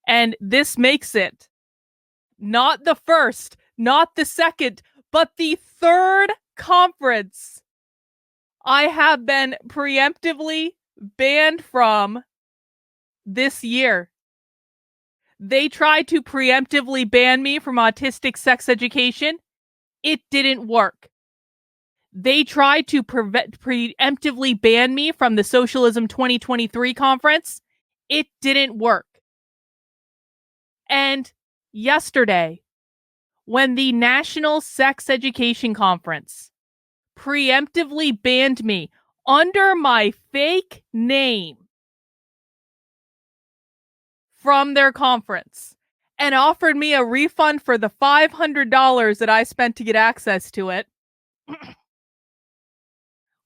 And this makes it not the first, not the second, but the third conference I have been preemptively banned from this year. They tried to preemptively ban me from autistic sex education. It didn't work. They tried to preemptively ban me from the Socialism 2023 conference. It didn't work. And yesterday, when the National Sex Education Conference preemptively banned me under my fake name from their conference and offered me a refund for the $500 that I spent to get access to it,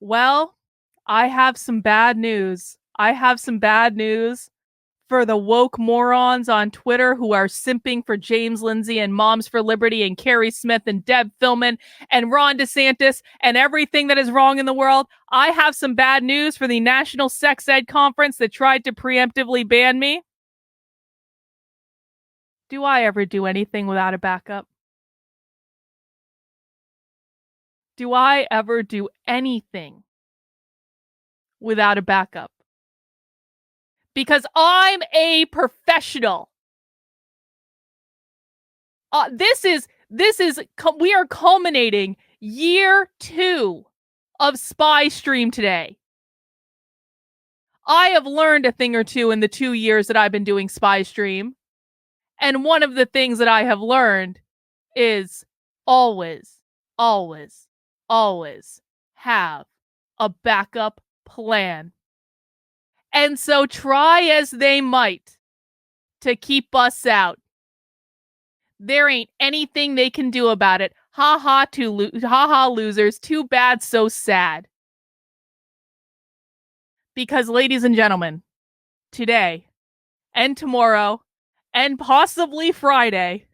well, I have some bad news. I have some bad news for the woke morons on Twitter who are simping for James Lindsay and Moms for Liberty and Carrie Smith and Deb Philman and Ron DeSantis and everything that is wrong in the world. I have some bad news for the National Sex Ed Conference that tried to preemptively ban me. Do I ever do anything without a backup? Do I ever do anything without a backup? Because I'm a professional. We are culminating year 2 of Spy Stream today. I have learned a thing or two in the 2 years that I've been doing Spy Stream. And one of the things that I have learned is always, always, always have a backup plan. And so try as they might to keep us out, there ain't anything they can do about it. Ha ha, losers. Too bad, so sad. Because, ladies and gentlemen, today and tomorrow and possibly Friday,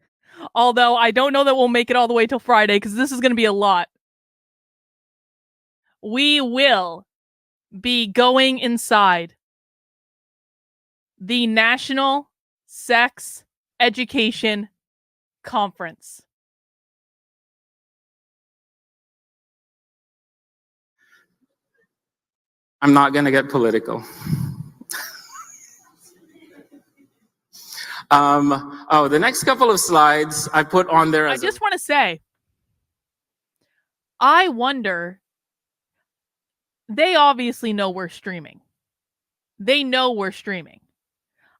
although I don't know that we'll make it all the way till Friday because this is going to be a lot, we will be going inside the National Sex Education Conference. I'm not going to get political. The next couple of slides I put on there. I just want to say, I wonder, they obviously know we're streaming. They know we're streaming.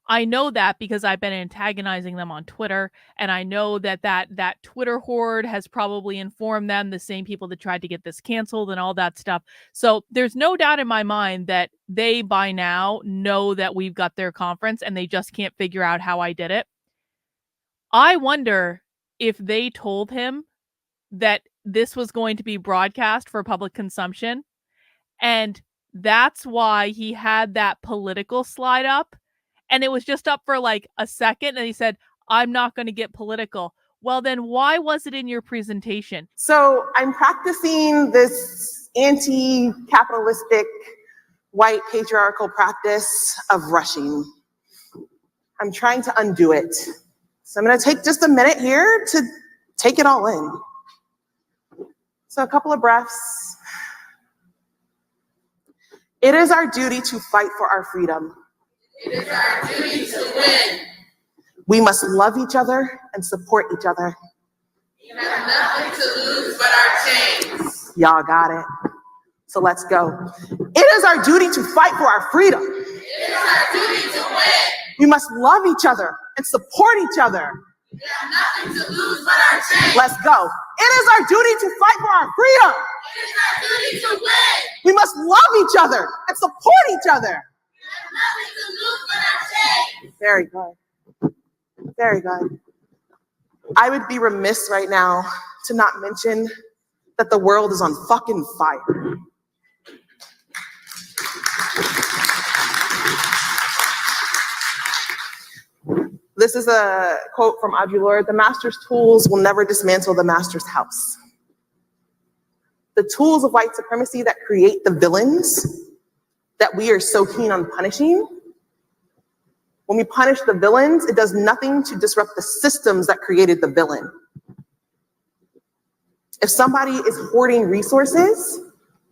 I know that because I've been antagonizing them on Twitter, and I know that Twitter horde has probably informed them, the same people that tried to get this canceled and all that stuff. So there's no doubt in my mind that they by now know that we've got their conference and they just can't figure out how I did it. I wonder if they told him that this was going to be broadcast for public consumption, and that's why he had that political slide up. And it was just up for like a second, and he said, I'm not going to get political. Well, then why was it in your presentation? So I'm practicing this anti-capitalistic, white patriarchal practice of rushing. I'm trying to undo it. So I'm going to take just a minute here to take it all in. So a couple of breaths. It is our duty to fight for our freedom. It is our duty to win. We must love each other and support each other. We have nothing to lose but our chains. Y'all got it. So let's go. It is our duty to fight for our freedom. It is our duty to win. We must love each other and support each other. We have nothing to lose but our chains. Let's go. It is our duty to fight for our freedom. It is our duty to win. We must love each other and support each other. Nothing to lose but our chains. Very good. Very good. I would be remiss right now to not mention that the world is on fucking fire. This is a quote from Audre Lorde: "The master's tools will never dismantle the master's house." The tools of white supremacy that create the villains that we are so keen on punishing When we punish the villains, it does nothing to disrupt the systems that created the villain. If somebody is hoarding resources,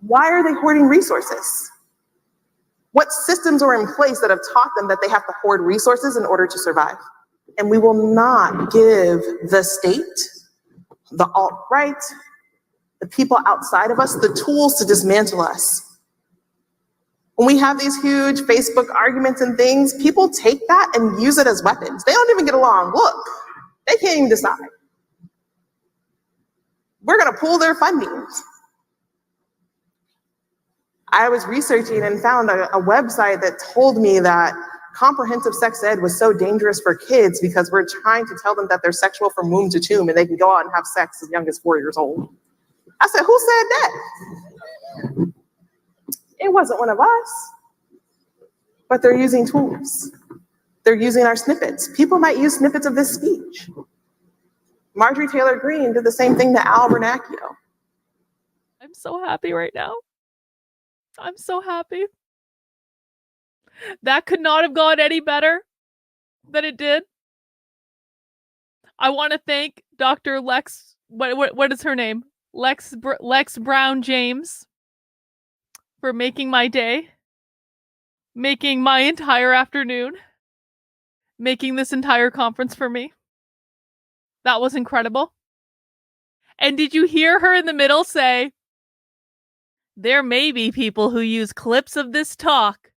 why are they hoarding resources? What systems are in place that have taught them that they have to hoard resources in order to survive? And we will not give the state, the alt-right, the people outside of us, the tools to dismantle us. When we have these huge Facebook arguments and things, people take that and use it as weapons. They don't even get along. Look, they can't even decide. We're going to pull their funding. I was researching and found a website that told me that comprehensive sex ed was so dangerous for kids because we're trying to tell them that they're sexual from womb to tomb and they can go out and have sex as young as 4 years old. I said, who said that? It wasn't one of us. But they're using tools. They're using our snippets. People might use snippets of this speech. Marjorie Taylor Greene did the same thing to Al Vernacchio. I'm so happy right now. I'm so happy. That could not have gone any better than it did. I want to thank Dr. Lex, what is her name? Lex Brown James for making my day, making my entire afternoon, making this entire conference for me. That was incredible. And did you hear her in the middle say, there may be people who use clips of this talk.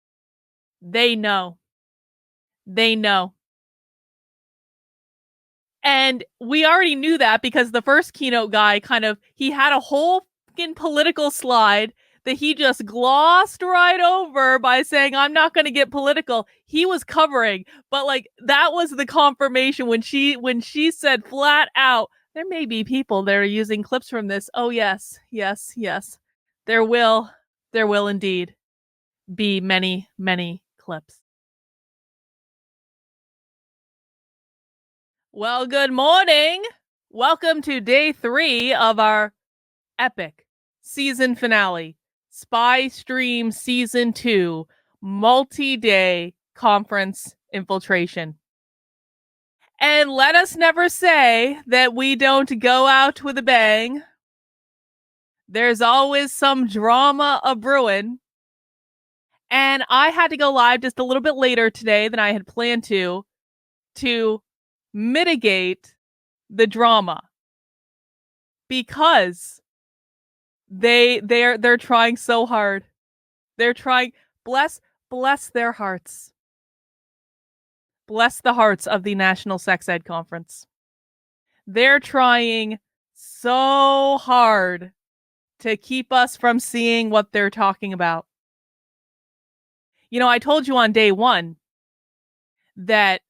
They know. They know. And we already knew that because the first keynote guy he had a whole fucking political slide that he just glossed right over by saying, I'm not going to get political. He was covering, but that was the confirmation when she said flat out, there may be people that are using clips from this. Oh, yes, yes, yes. There will indeed be many, many clips. Well, good morning. Welcome to day 3 of our epic season finale, Spy Stream Season 2, multi-day conference infiltration. And let us never say that we don't go out with a bang. There's always some drama a-brewing. And I had to go live just a little bit later today than I had planned to mitigate the drama. Because they're trying so hard. They're trying, bless their hearts. Bless the hearts of the National Sex Ed Conference. They're trying so hard to keep us from seeing what they're talking about. You know, I told you on day 1 that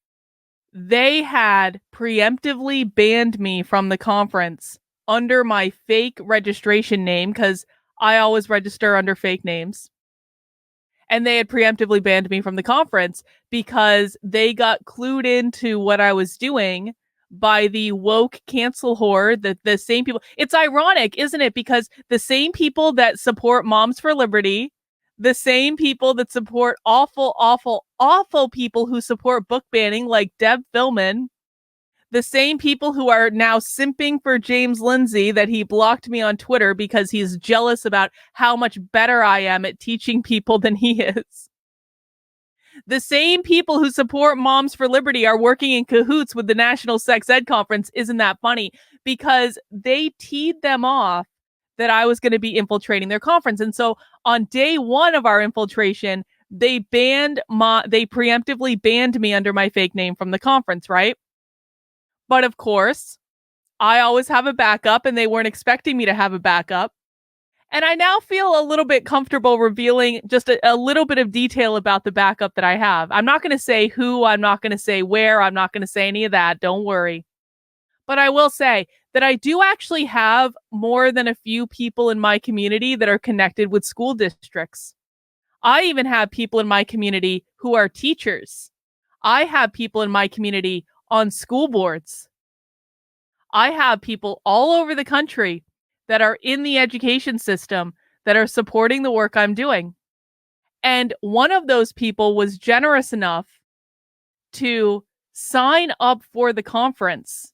they had preemptively banned me from the conference under my fake registration name, because I always register under fake names. And they had preemptively banned me from the conference because they got clued into what I was doing by the woke cancel horde, the same people. It's ironic, isn't it? Because the same people that support Moms for Liberty, the same people that support awful, awful, awful people who support book banning like Deb Philman, the same people who are now simping for James Lindsay that he blocked me on Twitter because he's jealous about how much better I am at teaching people than he is. The same people who support Moms for Liberty are working in cahoots with the National Sex Ed Conference. Isn't that funny? Because they teed them off that I was going to be infiltrating their conference. And so on day 1 of our infiltration, they preemptively banned me under my fake name from the conference, right? But of course, I always have a backup, and they weren't expecting me to have a backup. And I now feel a little bit comfortable revealing just a little bit of detail about the backup that I have. I'm not going to say who, I'm not going to say where, I'm not going to say any of that. Don't worry. But I will say that I do actually have more than a few people in my community that are connected with school districts. I even have people in my community who are teachers. I have people in my community on school boards. I have people all over the country that are in the education system that are supporting the work I'm doing. And one of those people was generous enough to sign up for the conference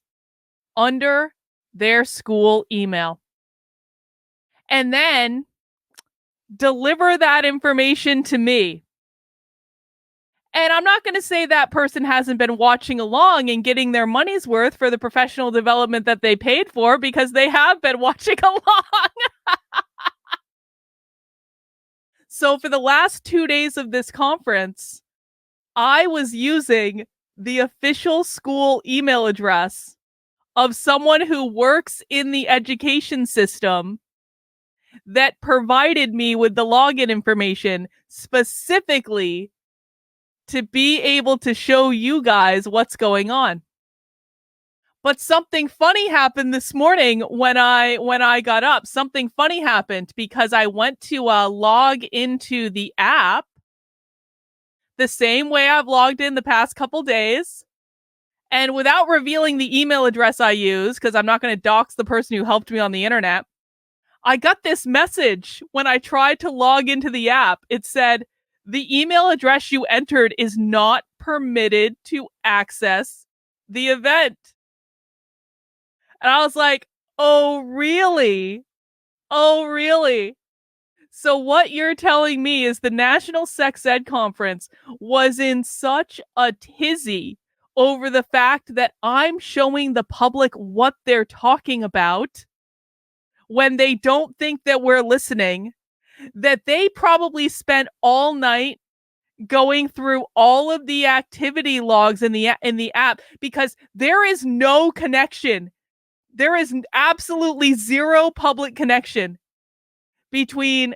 under their school email and then deliver that information to me. And I'm not going to say that person hasn't been watching along and getting their money's worth for the professional development that they paid for, because they have been watching along. So for the last 2 days of this conference, I was using the official school email address of someone who works in the education system that provided me with the login information specifically to be able to show you guys what's going on. But something funny happened this morning when I got up. Something funny happened because I went to log into the app the same way I've logged in the past couple days. And without revealing the email address I use, because I'm not going to dox the person who helped me on the internet, I got this message when I tried to log into the app. It said, the email address you entered is not permitted to access the event. And I was like, oh, really? Oh, really? So what you're telling me is the National Sex Ed Conference was in such a tizzy over the fact that I'm showing the public what they're talking about when they don't think that we're listening, that they probably spent all night going through all of the activity logs in the app, because there is no connection. There is absolutely zero public connection between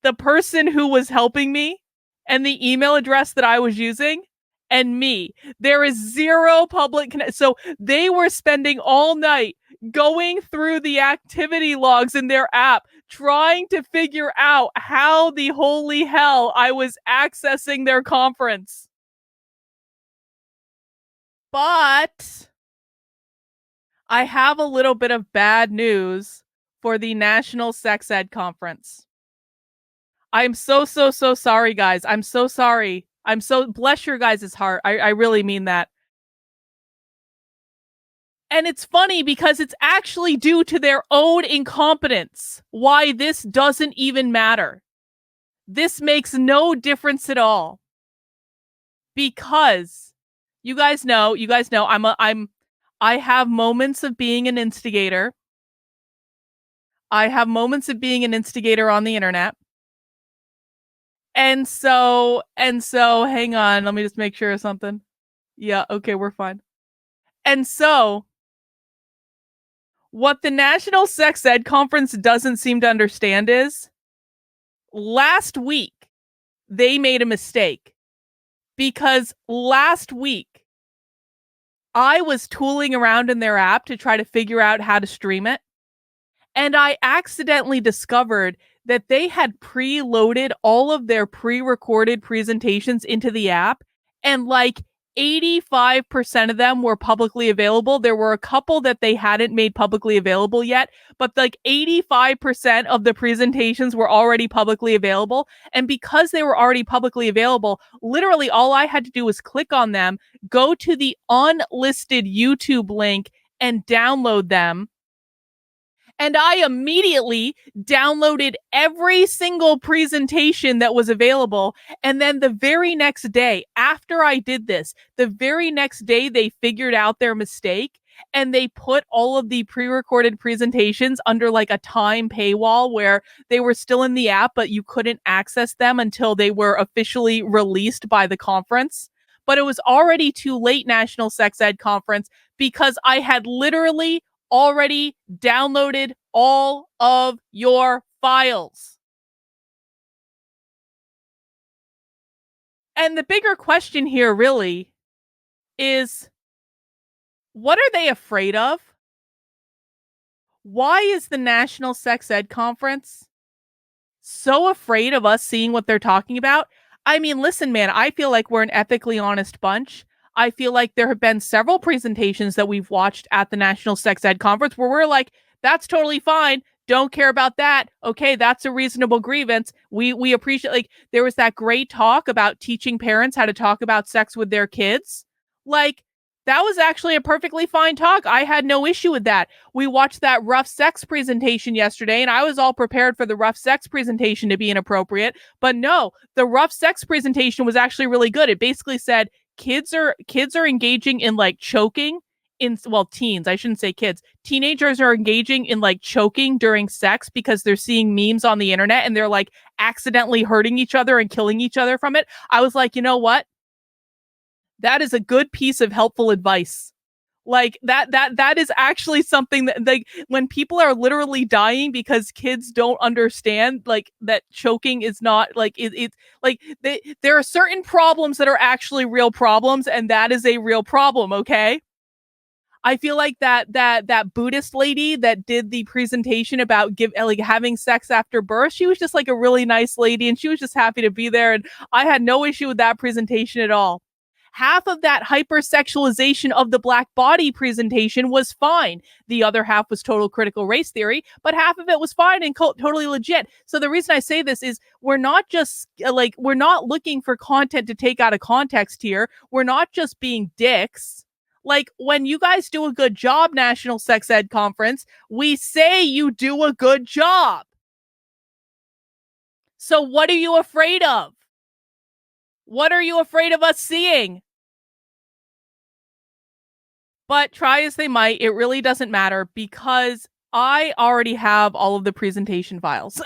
the person who was helping me and the email address that I was using and me. There is zero public connection. So they were spending all night going through the activity logs in their app, trying to figure out how the holy hell I was accessing their conference. But I have a little bit of bad news for the National Sex Ed Conference. I'm so sorry, guys. I'm so sorry. Bless your guys' heart. I really mean that. And it's funny because it's actually due to their own incompetence why this doesn't even matter. This makes no difference at all. Because you guys know, I have moments of being an instigator. I have moments of being an instigator on the internet. And so hang on, let me just make sure of something. Yeah, okay, we're fine. And so what the National Sex Ed Conference doesn't seem to understand is last week they made a mistake, because last week I was tooling around in their app to try to figure out how to stream it. And I accidentally discovered that they had preloaded all of their pre-recorded presentations into the app, and like 85% of them were publicly available. There were a couple that they hadn't made publicly available yet, but like 85% of the presentations were already publicly available. And because they were already publicly available, literally all I had to do was click on them, go to the unlisted YouTube link, and download them. And I immediately downloaded every single presentation that was available. And then the very next day, after I did this, the very next day, they figured out their mistake and they put all of the pre-recorded presentations under like a time paywall where they were still in the app, but you couldn't access them until they were officially released by the conference. But it was already too late, National Sex Ed Conference, because I had literally already downloaded all of your files. And the bigger question here really is, what are they afraid of? Why is the National Sex Ed Conference so afraid of us seeing what they're talking about? I mean, listen, man, I feel like we're an ethically honest bunch. I feel like there have been several presentations that we've watched at the National Sex Ed Conference where we're like, that's totally fine. Don't care about that. Okay, that's a reasonable grievance. We appreciate, like, there was that great talk about teaching parents how to talk about sex with their kids. Like, that was actually a perfectly fine talk. I had no issue with that. We watched that rough sex presentation yesterday, and I was all prepared for the rough sex presentation to be inappropriate. But no, the rough sex presentation was actually really good. It basically said kids are engaging in like choking in, well, teens. I shouldn't say kids. Teenagers are engaging in like choking during sex because they're seeing memes on the internet and they're like accidentally hurting each other and killing each other from it. I was like, you know what? That is a good piece of helpful advice. Like that is actually something that, like, when people are literally dying because kids don't understand like that choking is not like it's like there are certain problems that are actually real problems, and that is a real problem. Okay. I feel like that Buddhist lady that did the presentation about like having sex after birth, she was just like a really nice lady, and she was just happy to be there, and I had no issue with that presentation at all. Half of that hypersexualization of the black body presentation was fine. The other half was total critical race theory, but half of it was fine and totally legit. So the reason I say this is we're not just we're not looking for content to take out of context here. We're not just being dicks. Like, when you guys do a good job, National Sex Ed Conference, we say you do a good job. So what are you afraid of? What are you afraid of us seeing? But try as they might, it really doesn't matter because I already have all of the presentation files.